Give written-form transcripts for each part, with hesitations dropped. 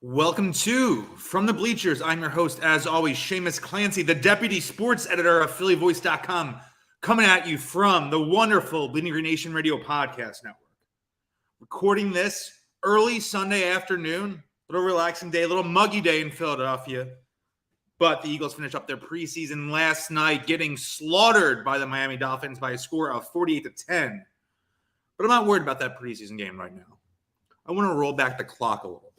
Welcome to From the Bleachers. I'm your host, as always, Shamus Clancy, the deputy sports editor of PhillyVoice.com, coming at you from the wonderful Bleeding Green Nation Radio Podcast Network. Recording this early Sunday afternoon, a little relaxing day, a little muggy day in Philadelphia. But the Eagles finished up their preseason last night, getting slaughtered by the Miami Dolphins by a score of 48-10. But I'm not worried about that preseason game right now. I want to roll back the clock a little bit.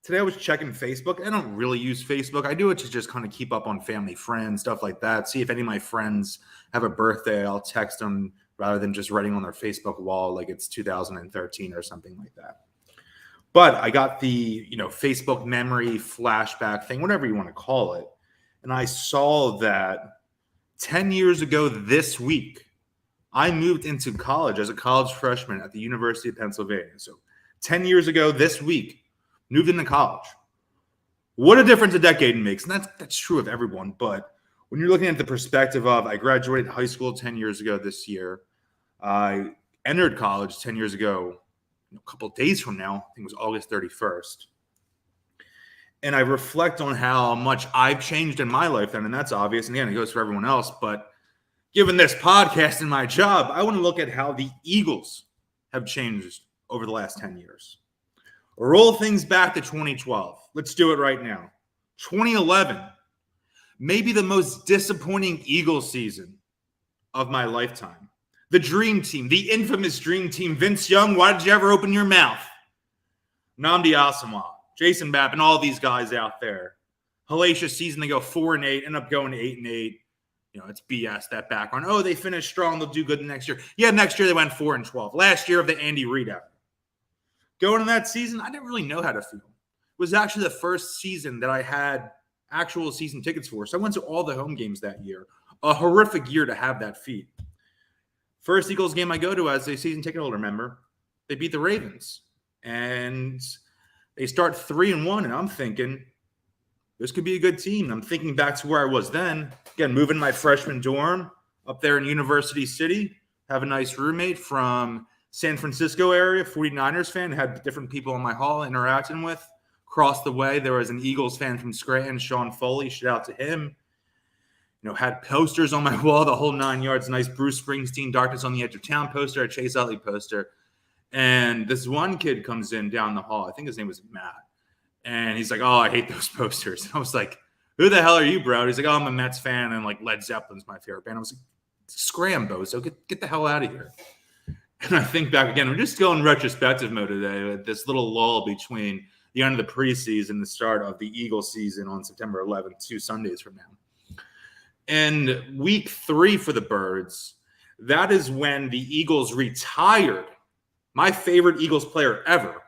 Today I was checking Facebook. I don't really use Facebook. I do it to just kind of keep up on family, friends, stuff like that. See if any of my friends have a birthday. I'll text them rather than just writing on their Facebook wall like it's 2013 or something like that. But I got the, Facebook memory flashback thing, whatever you want to call it. And I saw that 10 years ago this week, I moved into college as a college freshman at the University of Pennsylvania. So 10 years ago this week, moved into college. What a difference a decade makes. And that's true of everyone. But when you're looking at the perspective of I graduated high school 10 years ago this year, I entered college 10 years ago, a couple of days from now, I think it was August 31st. And I reflect on how much I've changed in my life then, and that's obvious. And again, it goes for everyone else. But given this podcast and my job, I want to look at how the Eagles have changed over the last 10 years. Roll things back to 2012. Let's do it right now. 2011, maybe the most disappointing Eagles season of my lifetime. The dream team, the infamous dream team. Vince Young, why did you ever open your mouth? Nnamdi Asomugha, Jason Bapp, and all these guys out there. Hellacious season, they go 4-8, end up going 8-8. It's BS, that background. Oh, they finished strong. They'll do good the next year. Yeah, next year they went 4-12. Last year of the Andy Reid era. Going into that season, I didn't really know how to feel. It was actually the first season that I had actual season tickets for. So I went to all the home games that year. A horrific year to have that feat. First Eagles game I go to as a season ticket holder member, they beat the Ravens. And they start 3-1, and I'm thinking, this could be a good team. I'm thinking back to where I was then. Again, moving my freshman dorm up there in University City. Have a nice roommate from San Francisco area, 49ers fan, had different people in my hall interacting with. Across the way, there was an Eagles fan from Scranton, Sean Foley, shout out to him. Had posters on my wall, the whole 9 yards, nice Bruce Springsteen, Darkness on the Edge of Town poster, a Chase Utley poster. And this one kid comes in down the hall. I think his name was Matt. And he's like, oh, I hate those posters. And I was like, who the hell are you, bro? He's like, oh, I'm a Mets fan, and Led Zeppelin's my favorite band. I was like, scram, bozo, get the hell out of here. And I think back again, we're just going retrospective mode today with this little lull between the end of the preseason and the start of the Eagles season on September 11th, 2 Sundays from now. And week 3 for the Birds, that is when the Eagles retired my favorite Eagles player ever,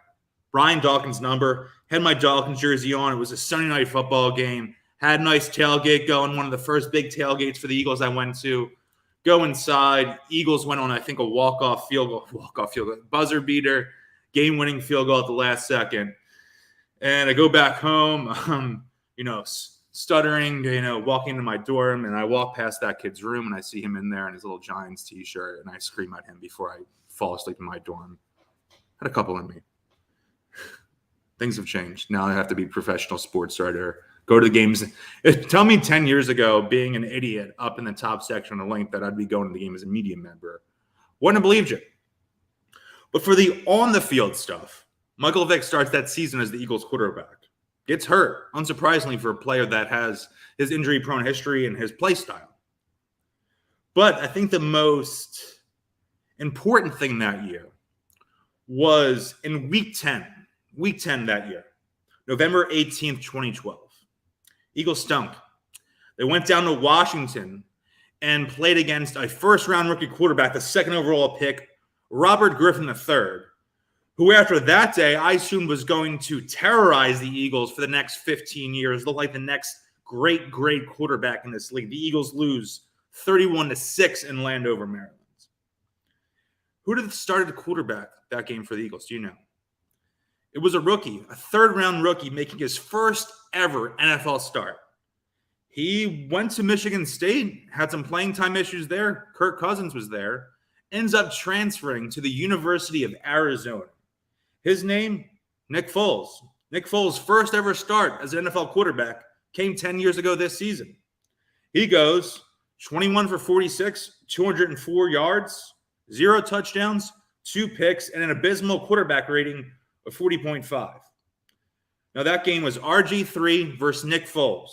Brian Dawkins' number. Had my Dawkins jersey on. It was a Sunday night football game. Had a nice tailgate going, one of the first big tailgates for the Eagles I went to. Go inside. Eagles went on, I think, a walk-off field goal, buzzer beater, game-winning field goal at the last second. And I go back home, stuttering, walking into my dorm, and I walk past that kid's room, and I see him in there in his little Giants T-shirt, and I scream at him before I fall asleep in my dorm. Had a couple in me. Things have changed. Now I have to be a professional sports writer. Go to the games. Tell me 10 years ago, being an idiot up in the top section of the link, that I'd be going to the game as a media member. Wouldn't have believed you. But for the on-the-field stuff, Michael Vick starts that season as the Eagles quarterback. Gets hurt, unsurprisingly, for a player that has his injury-prone history and his play style. But I think the most important thing that year was in week 10 that year, November 18th, 2012. Eagles stunk. They went down to Washington and played against a first-round rookie quarterback, the second overall pick, Robert Griffin III, who after that day I assumed was going to terrorize the Eagles for the next 15 years, look like the next great quarterback in this league. The Eagles lose 31-6 in Landover, Maryland. Who did start at quarterback that game for the Eagles? Do you know? It was a rookie, a third-round rookie making his first ever NFL start. He went to Michigan State, had some playing time issues there. Kirk Cousins was there. Ends up transferring to the University of Arizona. His name, Nick Foles. Nick Foles' first ever start as an NFL quarterback came 10 years ago this season. He goes 21 for 46, 204 yards, 0 touchdowns, 2 picks, and an abysmal quarterback rating of 40.5. Now, that game was RG3 versus Nick Foles.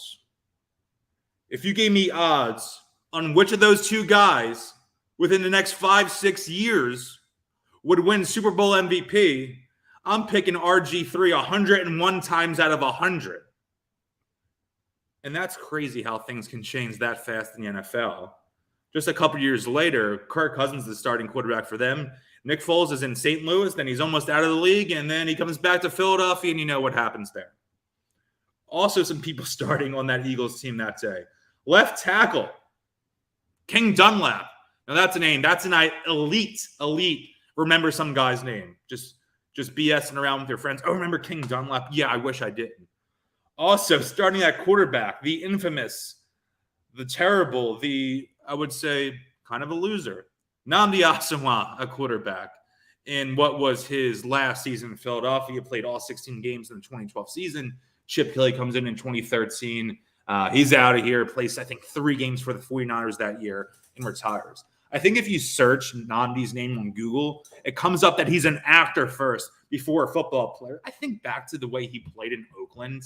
If you gave me odds on which of those two guys within the next 5-6 years would win Super Bowl MVP, I'm picking RG3 101 times out of 100. And that's crazy how things can change that fast in the NFL. Just a couple years later, Kirk Cousins is the starting quarterback for them. Nick Foles is in St. Louis, then he's almost out of the league, and then he comes back to Philadelphia, and you know what happens there. Also, some people starting on that Eagles team that day. Left tackle, King Dunlap. Now, that's a name. That's an elite. Remember some guy's name. Just BSing around with your friends. Oh, remember King Dunlap? Yeah, I wish I didn't. Also, starting at quarterback, the infamous, the terrible, I would say, kind of a loser, Nnamdi Asomugha, a quarterback. In what was his last season in Philadelphia, played all 16 games in the 2012 season. Chip Kelly comes in 2013. He's out of here, plays, I think, 3 games for the 49ers that year and retires. I think if you search Nnamdi's name on Google, it comes up that he's an actor first before a football player. I think back to the way he played in Oakland.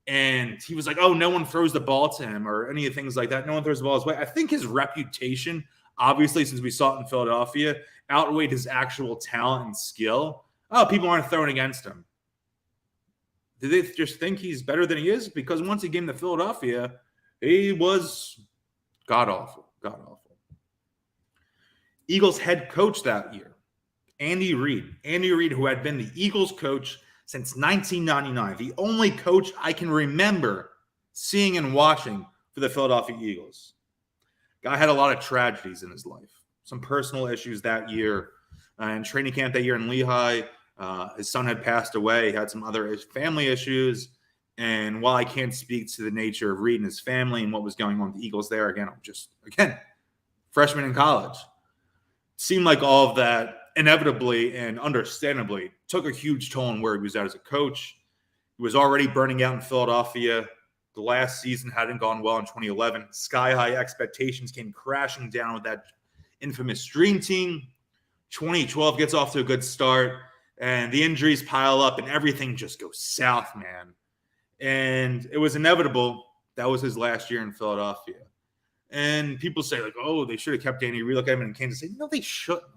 And he was like, oh, no one throws the ball to him or any of things like that. No one throws the ball his way. I think his reputation, obviously, since we saw it in Philadelphia, outweighed his actual talent and skill. Oh, people aren't throwing against him. Do they just think he's better than he is? Because once he came to Philadelphia, he was god-awful. Eagles head coach that year, Andy Reid. Andy Reid, who had been the Eagles coach since 1999, the only coach I can remember seeing and watching for the Philadelphia Eagles. Guy had a lot of tragedies in his life, some personal issues that year. In training camp that year in Lehigh, his son had passed away. He had some other family issues. And while I can't speak to the nature of Reid and his family and what was going on with the Eagles there, I'm freshman in college. Seemed like all of that inevitably and understandably took a huge toll on where he was at as a coach. He was already burning out in Philadelphia. The last season hadn't gone well in 2011. Sky-high expectations came crashing down with that infamous dream team. 2012 gets off to a good start, and the injuries pile up, and everything just goes south, man. And it was inevitable. That was his last year in Philadelphia. And people say, like, oh, they should have kept Andy Reid. Look at him in Kansas City. No, they shouldn't have.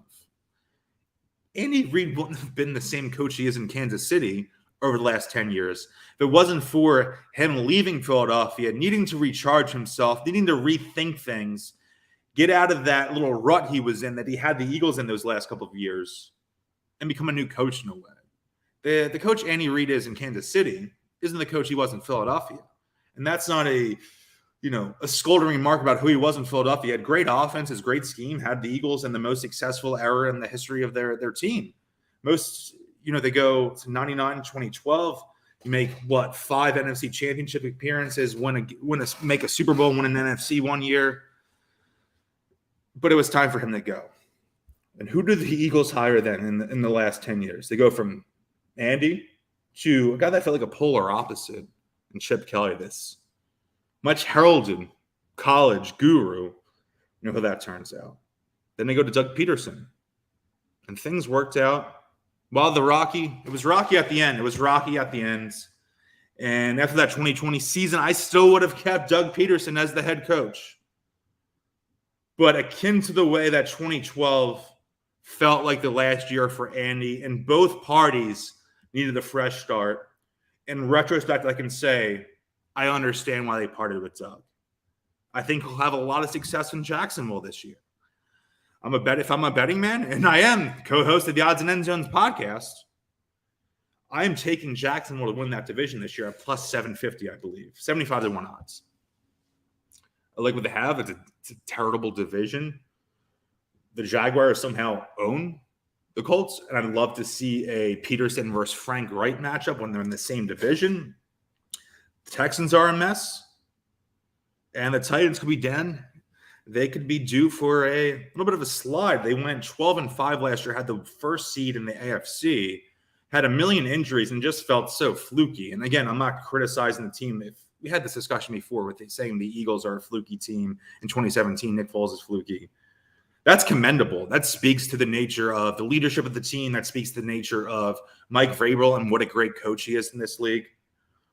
Andy Reid wouldn't have been the same coach he is in Kansas City over the last 10 years if it wasn't for him leaving Philadelphia, needing to recharge himself, needing to rethink things, get out of that little rut he was in that he had the Eagles in those last couple of years, and become a new coach in a way. The coach Andy Reid is in Kansas City isn't the coach he was in Philadelphia. And that's not a scolding remark about who he was in Philadelphia. He had great offenses, great scheme, had the Eagles in the most successful era in the history of their team. They go to 99, 2012. You make, 5 NFC championship appearances, make a Super Bowl, win an NFC one year. But it was time for him to go. And who did the Eagles hire then in the last 10 years? They go from Andy to a guy that felt like a polar opposite in Chip Kelly, this much heralded college guru. You know how that turns out. Then they go to Doug Peterson. And things worked out. While it was rocky at the end. And after that 2020 season, I still would have kept Doug Peterson as the head coach. But akin to the way that 2012 felt like the last year for Andy, and both parties needed a fresh start. In retrospect, I can say, I understand why they parted with Doug. I think he'll have a lot of success in Jacksonville this year. If I'm a betting man, and I am co-host of the Odds and End Zones podcast, I am taking Jacksonville to win that division this year at plus 750, I believe. 75-1 odds. I like what they have. It's a terrible division. The Jaguars somehow own the Colts, and I'd love to see a Peterson versus Frank Wright matchup when they're in the same division. The Texans are a mess, and the Titans could be down. They could be due for a little bit of a slide. They went 12-5 last year, had the first seed in the AFC. had a million injuries and just felt so fluky. And again, I'm not criticizing the team. If we had this discussion before with saying the Eagles are a fluky team in 2017, Nick Foles is fluky. That's commendable. That speaks to the nature of the leadership of the team. That speaks to the nature of Mike Vrabel and what a great coach he is in this league.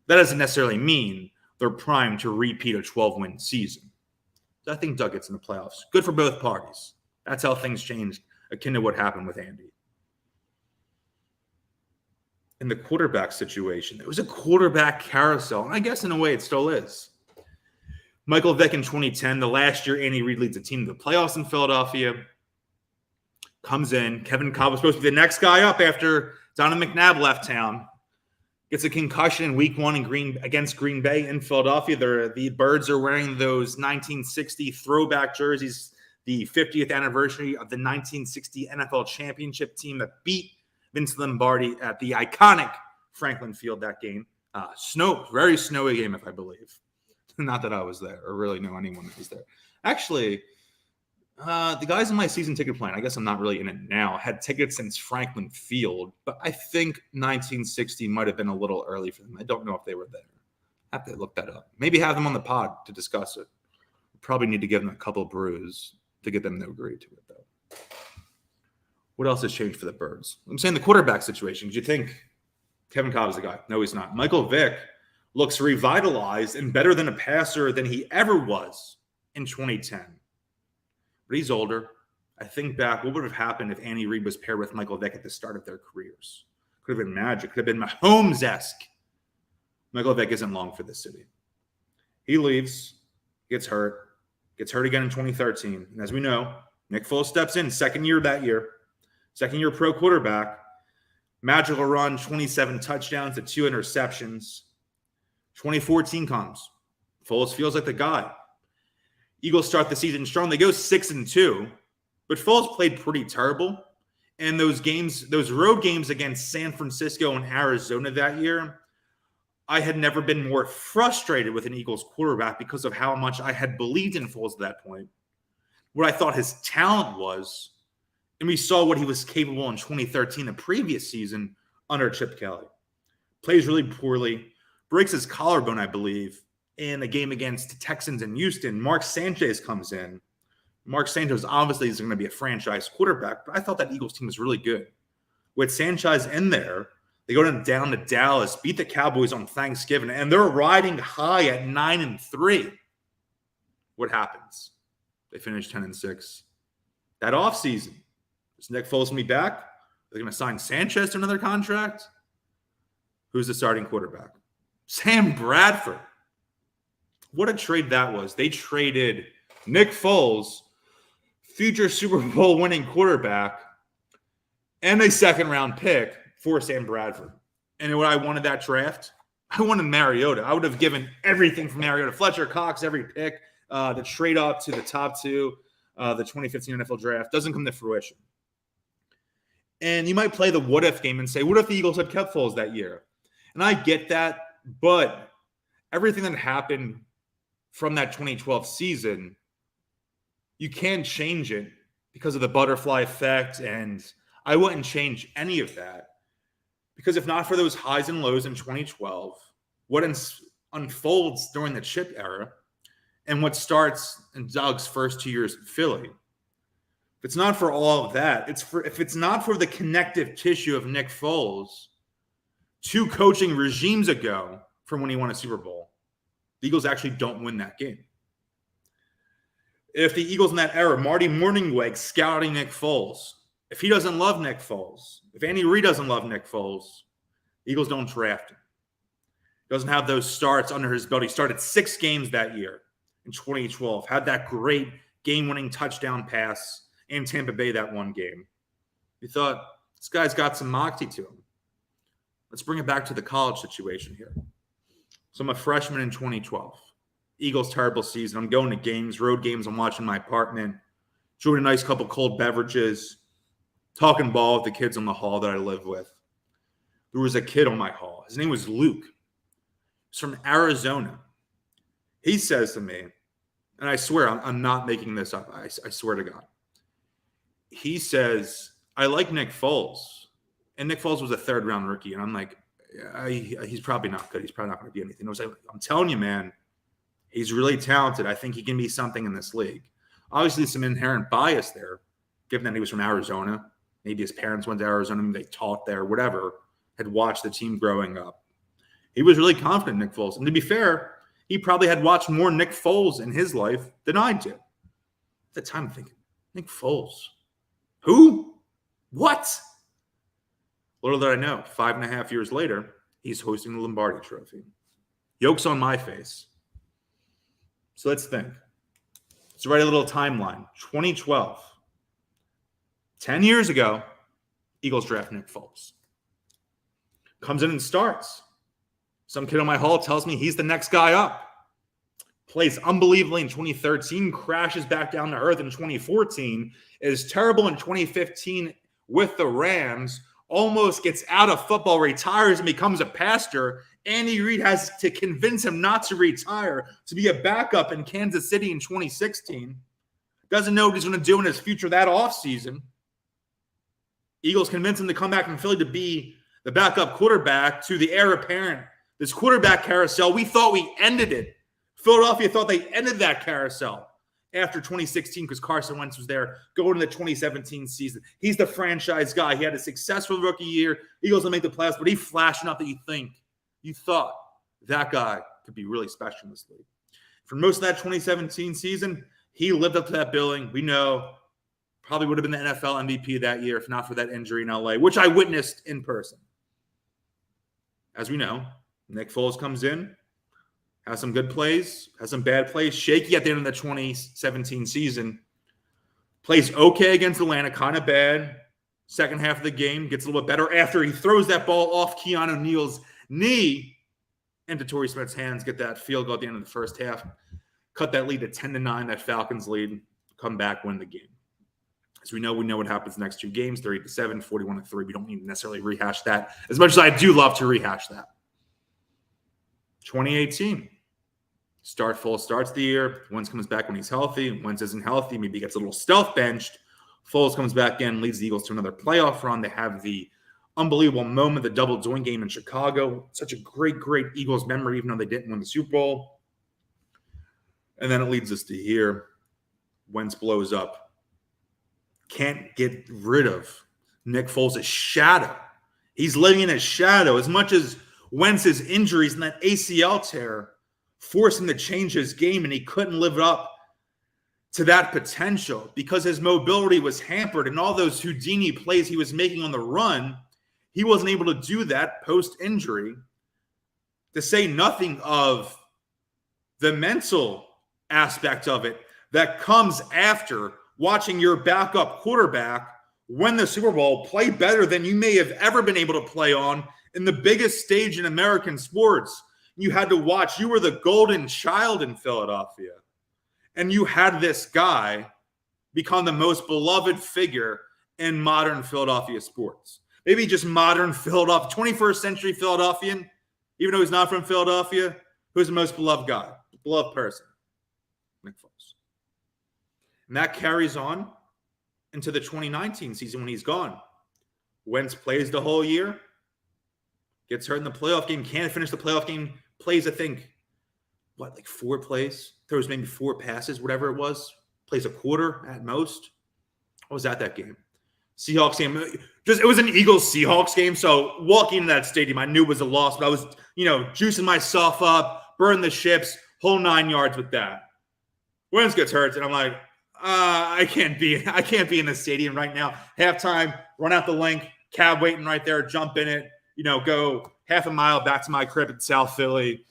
That doesn't necessarily mean they're primed to repeat a 12-win season. So I think Doug gets in the playoffs. Good for both parties. That's how things changed, akin to what happened with Andy. In the quarterback situation, it was a quarterback carousel, and I guess in a way it still is. Michael Vick in 2010, the last year Andy Reid leads the team to the playoffs in Philadelphia, comes in. Kevin Kolb was supposed to be the next guy up after Donovan McNabb left town. Gets a concussion in week 1 against Green Bay in Philadelphia. The Birds are wearing those 1960 throwback jerseys, the 50th anniversary of the 1960 NFL championship team that beat Vince Lombardi at the iconic Franklin Field that game. Very snowy game, if I believe. Not that I was there or really know anyone that was there. Actually, the guys in my season ticket plan, I guess I'm not really in it now, had tickets since Franklin Field, but I think 1960 might have been a little early for them. I don't know if they were there. I have to look that up. Maybe have them on the pod to discuss it. Probably need to give them a couple brews to get them to agree to it, though. What else has changed for the Birds? I'm saying the quarterback situation. Do you think Kevin Kolb is the guy? No, he's not. Michael Vick looks revitalized and better than a passer than he ever was in 2010. But he's older. I think back, what would have happened if Andy Reid was paired with Michael Vick at the start of their careers? Could have been magic. Could have been Mahomes-esque. Michael Vick isn't long for this city. He leaves, gets hurt again in 2013. And as we know, Nick Foles steps in, second year pro quarterback. Magical run, 27 touchdowns to 2 interceptions. 2014 comes. Foles feels like the guy. Eagles start the season strong. They go 6-2, but Foles played pretty terrible. And those road games against San Francisco and Arizona that year, I had never been more frustrated with an Eagles quarterback because of how much I had believed in Foles at that point, what I thought his talent was, and we saw what he was capable in 2013, the previous season, under Chip Kelly. Plays really poorly. Breaks his collarbone, I believe, in a game against the Texans in Houston. Mark Sanchez comes in. Mark Sanchez obviously is going to be a franchise quarterback, but I thought that Eagles team was really good. With Sanchez in there, they go down to Dallas, beat the Cowboys on Thanksgiving, and they're riding high at 9-3. What happens? They finish 10-6. That offseason, is Nick Foles going to be back? They're going to sign Sanchez to another contract? Who's the starting quarterback? Sam Bradford. What a trade that was. They traded Nick Foles, future Super Bowl winning quarterback, and a second-round pick for Sam Bradford. And what I wanted that draft, I wanted Mariota. I would have given everything from Mariota. Fletcher Cox, every pick, the trade up to the top 2, the 2015 NFL draft. Doesn't come to fruition. And you might play the what-if game and say, what if the Eagles had kept Foles that year? And I get that. But everything that happened from that 2012 season, you can't change it because of the butterfly effect. And I wouldn't change any of that. Because if not for those highs and lows in 2012, what unfolds during the Chip era and what starts in Doug's first 2 years in Philly, if it's not for all of that, if it's not for the connective tissue of Nick Foles, 2 coaching regimes ago from when he won a Super Bowl, the Eagles actually don't win that game. If the Eagles in that era, Marty Morningweg scouting Nick Foles, if he doesn't love Nick Foles, if Andy Reid doesn't love Nick Foles, the Eagles don't draft him. He doesn't have those starts under his belt. He started 6 games that year in 2012, had that great game-winning touchdown pass in Tampa Bay that one game. You thought, this guy's got some moxie to him. Let's bring it back to the college situation here. So I'm a freshman in 2012. Eagles' terrible season. I'm going to games, road games. I'm watching my apartment, enjoying a nice couple cold beverages, talking ball with the kids in the hall that I live with. There was a kid on my hall. His name was Luke. He's from Arizona. He says to me, and I swear I'm not making this up. I swear to God. He says, I like Nick Foles, And Nick Foles was a third-round rookie. And I'm like, he's probably not good. He's probably not going to be anything. I was like, I'm telling you, man, he's really talented. I think he can be something in this league. Obviously, some inherent bias there, given that he was from Arizona. Maybe his parents went to Arizona, maybe they taught there, whatever, had watched the team growing up. He was really confident in Nick Foles. And to be fair, he probably had watched more Nick Foles in his life than I did. At the time, I'm thinking, Nick Foles? Who? What? Little did I know, 5.5 years later, he's hosting the Lombardi Trophy. Yolk's on my face. So let's think. Let's write a little timeline. 2012. 10 years ago, Eagles draft Nick Foles. Comes in and starts. Some kid on my hall tells me he's the next guy up. Plays unbelievably in 2013, crashes back down to earth in 2014, is terrible in 2015 with the Rams, almost gets out of football, retires, and becomes a pastor. Andy Reid has to convince him not to retire, to be a backup in Kansas City in 2016. Doesn't know what he's going to do in his future that offseason. Eagles convince him to come back from Philly to be the backup quarterback to the heir apparent. This quarterback carousel, we thought we ended it. Philadelphia thought they ended that carousel after 2016 because Carson Wentz was there going into the 2017 season. He's the franchise guy. He had a successful rookie year. Eagles will make the playoffs, but he flashed enough that you thought that guy could be really special in this league. For most of that 2017 season, he lived up to that billing. We know probably would have been the NFL MVP that year if not for that injury in LA, which I witnessed in person. As we know, Nick Foles comes in, has some good plays, has some bad plays, shaky at the end of the 2017 season, plays okay against Atlanta, kind of bad. Second half of the game gets a little bit better after he throws that ball off Keanu Neal's knee into Torrey Smith's hands, get that field goal at the end of the first half, cut that lead to 10-9, that Falcons lead, come back, win the game. As we know what happens the next two games, 30-7, 41-3. We don't need to necessarily rehash that, as much as I do love to rehash that. 2018. Foles starts the year. Wentz comes back when he's healthy. Wentz isn't healthy. Maybe gets a little stealth benched. Foles comes back in, leads the Eagles to another playoff run. They have the unbelievable moment, the double joint game in Chicago. Such a great, great Eagles memory, even though they didn't win the Super Bowl. And then it leads us to here. Wentz blows up. Can't get rid of Nick Foles' shadow. He's living in his shadow. As much as Wentz's injuries and that ACL tear forced him to change his game, and he couldn't live up to that potential because his mobility was hampered, and all those Houdini plays he was making on the run, he wasn't able to do that post-injury, to say nothing of the mental aspect of it that comes after watching your backup quarterback win the Super Bowl, play better than you may have ever been able to play on in the biggest stage in American sports. You had to watch. You were the golden child in Philadelphia. And you had this guy become the most beloved figure in modern Philadelphia sports. Maybe just modern Philadelphia, 21st century Philadelphian, even though he's not from Philadelphia, who's the most beloved guy, beloved person? Nick Foles. And that carries on into the 2019 season when he's gone. Wentz plays the whole year, gets hurt in the playoff game, can't finish the playoff game, plays, I think, like 4 plays? Throws maybe 4 passes, whatever it was. Plays a quarter at most. I was at that game. Seahawks game. It was an Eagles-Seahawks game, so walking into that stadium, I knew it was a loss, but I was, juicing myself up, burn the ships, whole 9 yards with that. Wentz gets hurt, and I'm like, I can't be in the stadium right now. Halftime, run out the link, cab waiting right there, jump in it, go half a mile back to my crib in South Philly.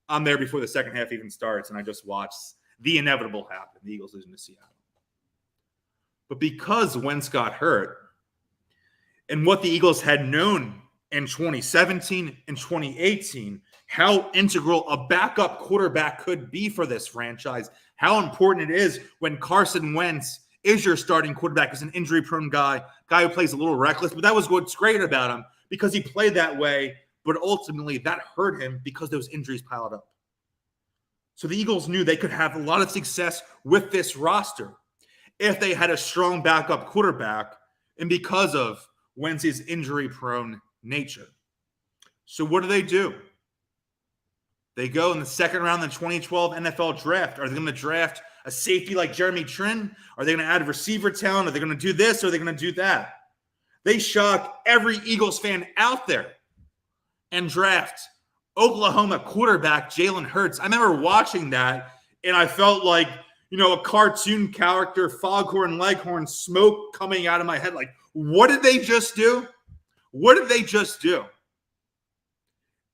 I'm there before the second half even starts, and I just watched the inevitable happen. The Eagles losing to Seattle. But because Wentz got hurt, and what the Eagles had known in 2017 and 2018, how integral a backup quarterback could be for this franchise, how important it is when Carson Wentz is your starting quarterback, is an injury-prone guy who plays a little reckless, but that was what's great about him because he played that way, but ultimately that hurt him because those injuries piled up. So the Eagles knew they could have a lot of success with this roster if they had a strong backup quarterback, and because of Wentz's injury-prone nature. So what do? They go in the second round of the 2012 NFL draft. Are they going to draft a safety like Jeremy Trin? Are they going to add receiver talent? Are they going to do this? Or are they going to do that? They shock every Eagles fan out there and draft Oklahoma quarterback Jalen Hurts. I remember watching that, and I felt like, a cartoon character, Foghorn Leghorn, smoke coming out of my head. Like, what did they just do? What did they just do?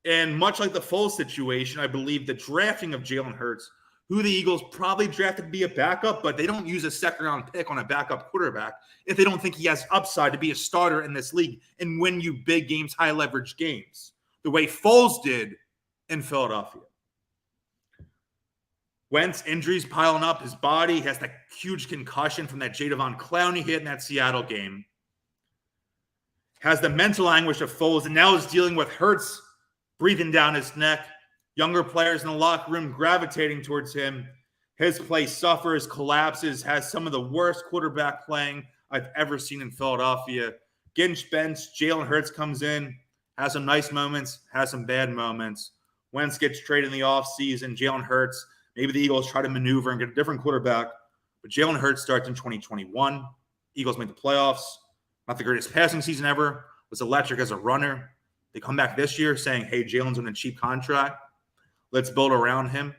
And much like the Foles situation, I believe the drafting of Jalen Hurts, who the Eagles probably drafted to be a backup, but they don't use a second-round pick on a backup quarterback if they don't think he has upside to be a starter in this league and win you big games, high-leverage games, the way Foles did in Philadelphia. Wentz, injuries piling up his body. He has that huge concussion from that Jadeveon Clowney hit in that Seattle game. Has the mental anguish of Foles, and now is dealing with Hurts breathing down his neck. Younger players in the locker room gravitating towards him. His play suffers, collapses, has some of the worst quarterback playing I've ever seen in Philadelphia. Ginch bench, Jalen Hurts comes in, has some nice moments, has some bad moments. Wentz gets traded in the offseason. Jalen Hurts, maybe the Eagles try to maneuver and get a different quarterback. But Jalen Hurts starts in 2021. Eagles make the playoffs. Not the greatest passing season ever. Was electric as a runner. They come back this year saying, hey, Jalen's on a cheap contract. Let's build around him.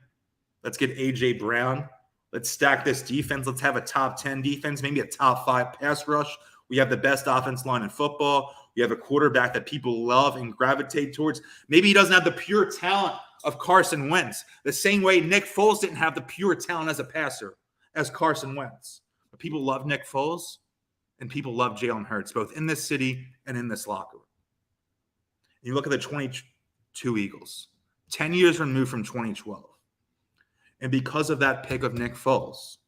Let's get A.J. Brown. Let's stack this defense. Let's have a top 10 defense, maybe a top 5 pass rush. We have the best offense line in football. We have a quarterback that people love and gravitate towards. Maybe he doesn't have the pure talent of Carson Wentz, the same way Nick Foles didn't have the pure talent as a passer as Carson Wentz. But people love Nick Foles, and people love Jalen Hurts, both in this city and in this locker room. You look at the 22 Eagles, 10 years removed from 2012. And because of that pick of Nick Foles,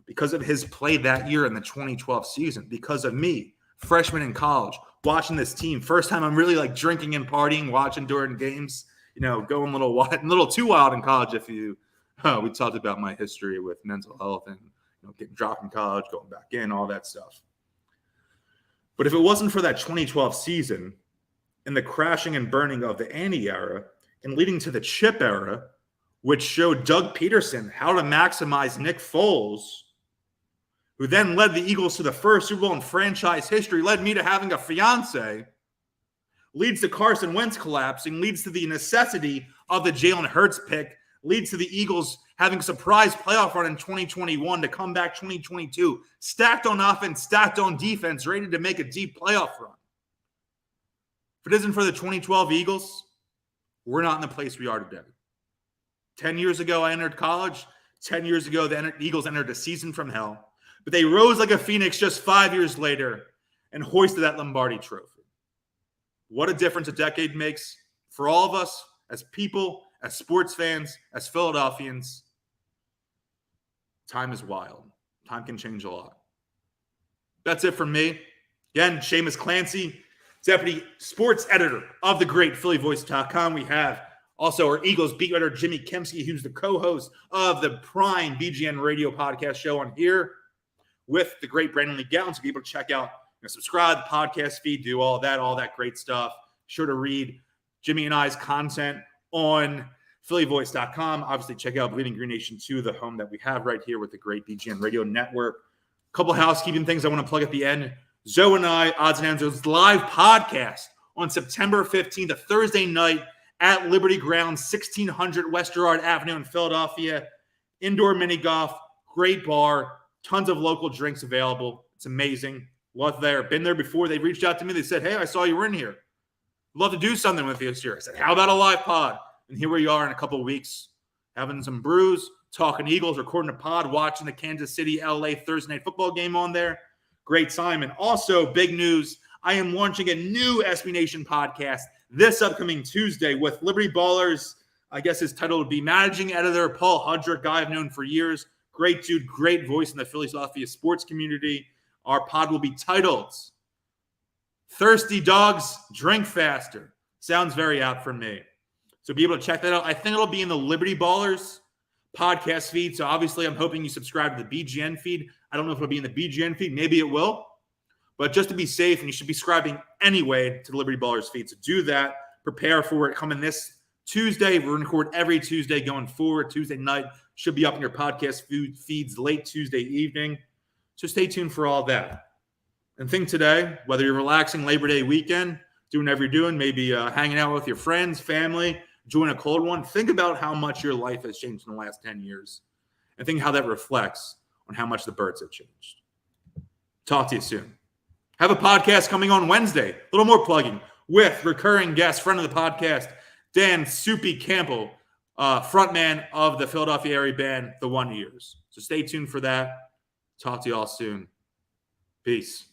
because of his play that year in the 2012 season, because of me, freshman in college, watching this team, first time I'm really like drinking and partying, watching during games, going a little too wild in college. We talked about my history with mental health and getting dropped in college, going back in, all that stuff. But if it wasn't for that 2012 season and the crashing and burning of the Andy era and leading to the Chip era, which showed Doug Peterson how to maximize Nick Foles, who then led the Eagles to the first Super Bowl in franchise history, led me to having a fiance, leads to Carson Wentz collapsing, leads to the necessity of the Jalen Hurts pick, leads to the Eagles having a surprise playoff run in 2021 to come back 2022, stacked on offense, stacked on defense, ready to make a deep playoff run. If it isn't for the 2012 Eagles, we're not in the place we are today. 10 years ago, I entered college. 10 years ago, the Eagles entered a season from hell. But they rose like a phoenix just 5 years later and hoisted that Lombardi trophy. What a difference a decade makes for all of us as people, as sports fans, as Philadelphians. Time is wild. Time can change a lot. That's it from me. Again, Shamus Clancy, Deputy Sports Editor of the great PhillyVoice.com. We have also our Eagles beat writer, Jimmy Kempski, who's the co-host of the Prime BGN radio podcast show on here with the great Brandon Lee Gallon. So be able to check out, subscribe, the podcast feed, do all that great stuff. Sure to read Jimmy and I's content on PhillyVoice.com. Obviously, check out Bleeding Green Nation 2, the home that we have right here with the great BGN radio network. A couple housekeeping things I want to plug at the end. Zoe and I, Odds and Ends, live podcast on September 15th, a Thursday night at Liberty Grounds, 1600 West Girard Avenue in Philadelphia. Indoor mini golf, great bar, tons of local drinks available. It's amazing. Love there. Been there before. They reached out to me. They said, hey, I saw you were in here. Love to do something with you this year. I said, how about a live pod? And here we are in a couple of weeks, having some brews, talking Eagles, recording a pod, watching the Kansas City, LA Thursday night football game on there. Great time. And also, big news, I am launching a new SB Nation podcast this upcoming Tuesday with Liberty Ballers. I guess his title would be Managing Editor Paul Hudrick, guy I've known for years. Great dude, great voice in the Philadelphia sports community. Our pod will be titled Thirsty Dogs Drink Faster. Sounds very apt for me. So be able to check that out. I think it'll be in the Liberty Ballers podcast feed. So obviously I'm hoping you subscribe to the BGN feed. I don't know if it'll be in the BGN feed. Maybe it will. But just to be safe, and you should be subscribing anyway to the Liberty Ballers feed. So do that. Prepare for it coming this Tuesday. We're going to record every Tuesday going forward. Tuesday night should be up in your podcast feeds late Tuesday evening. So stay tuned for all that. And think today, whether you're relaxing Labor Day weekend, doing whatever you're doing, maybe hanging out with your friends, family, enjoying a cold one, think about how much your life has changed in the last 10 years. And think how that reflects on how much the birds have changed. Talk to you soon. Have a podcast coming on Wednesday. A little more plugging with recurring guest, friend of the podcast, Dan Soupy Campbell, frontman of the Philadelphia area band, The Wonder Years. So stay tuned for that. Talk to you all soon. Peace.